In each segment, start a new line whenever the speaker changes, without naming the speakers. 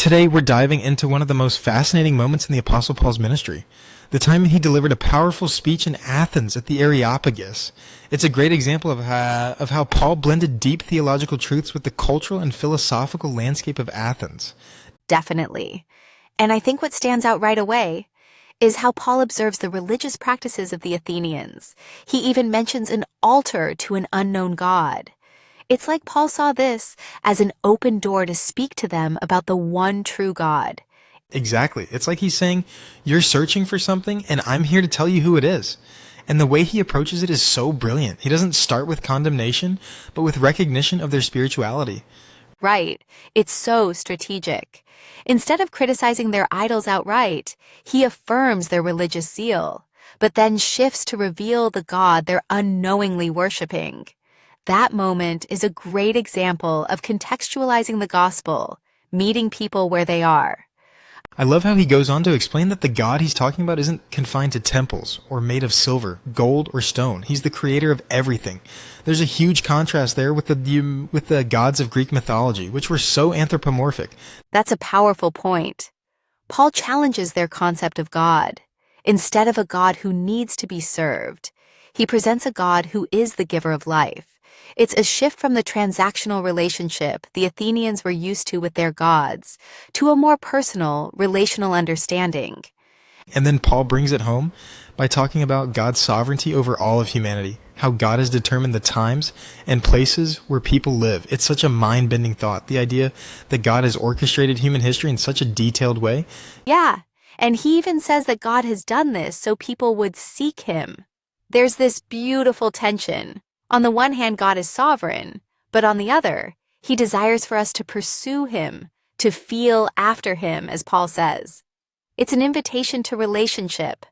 Today, we're diving into one of the most fascinating moments in the Apostle Paul's ministry, the time he delivered a powerful speech in Athens at the Areopagus. It's a great example of how Paul blended deep theological truths with the cultural and philosophical landscape of Athens.
Definitely. And I think what stands out right away is how Paul observes the religious practices of the Athenians. He even mentions an altar to an unknown god. It's like Paul saw this as an open door to speak to them about the one true God.
Exactly. It's like he's saying, you're searching for something, and I'm here to tell you who it is. And the way he approaches it is so brilliant. He doesn't start with condemnation, but with recognition of their spirituality.
Right. It's so strategic. Instead of criticizing their idols outright, he affirms their religious zeal, but then shifts to reveal the God they're unknowingly worshiping. That moment is a great example of contextualizing the gospel, meeting people where they are.
I love how he goes on to explain that the God he's talking about isn't confined to temples or made of silver, gold, or stone. He's the creator of everything. There's a huge contrast there with the gods of Greek mythology, which were so anthropomorphic.
That's a powerful point. Paul challenges their concept of God. Instead of a God who needs to be served, he presents a God who is the giver of life. It's a shift from the transactional relationship the Athenians were used to with their gods to a more personal, relational understanding.
And then Paul brings it home by talking about God's sovereignty over all of humanity, how God has determined the times and places where people live. It's such a mind-bending thought, the idea that God has orchestrated human history in such a detailed way.
Yeah, and he even says that God has done this so people would seek him. There's this beautiful tension. On the one hand, God is sovereign, but on the other, he desires for us to pursue him, to feel after him, as Paul says. It's an invitation to relationship.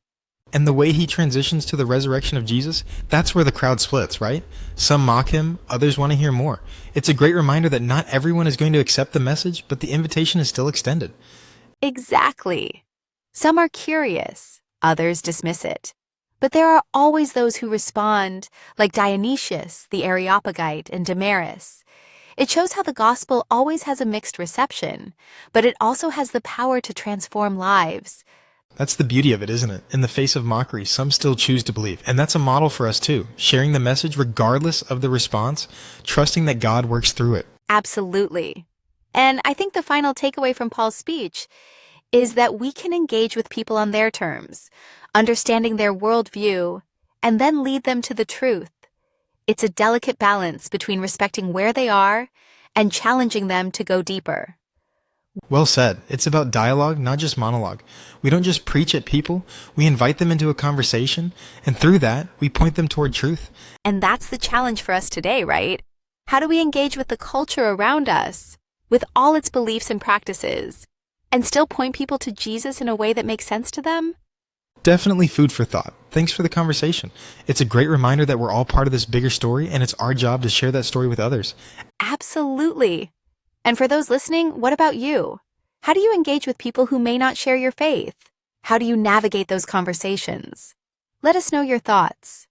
And the way he transitions to the resurrection of Jesus, that's where the crowd splits, right? Some mock him, others want to hear more. It's a great reminder that not everyone is going to accept the message, but the invitation is still extended.
Exactly. Some are curious, others dismiss it. But there are always those who respond, like Dionysius, the Areopagite, and Damaris. It shows how the gospel always has a mixed reception, but it also has the power to transform lives.
That's the beauty of it, isn't it? In the face of mockery, some still choose to believe. And that's a model for us too, sharing the message regardless of the response, trusting that God works through it.
Absolutely. And I think the final takeaway from Paul's speech is that we can engage with people on their terms, understanding their worldview, and then lead them to the truth. It's a delicate balance between respecting where they are and challenging them to go deeper.
Well said. It's about dialogue, not just monologue. We don't just preach at people, we invite them into a conversation, and through that, we point them toward truth.
And that's the challenge for us today, right? How do we engage with the culture around us, with all its beliefs and practices, and still point people to Jesus in a way that makes sense to them?
Definitely food for thought. Thanks for the conversation. It's a great reminder that we're all part of this bigger story, and it's our job to share that story with others.
Absolutely. And for those listening, what about you? How do you engage with people who may not share your faith? How do you navigate those conversations? Let us know your thoughts.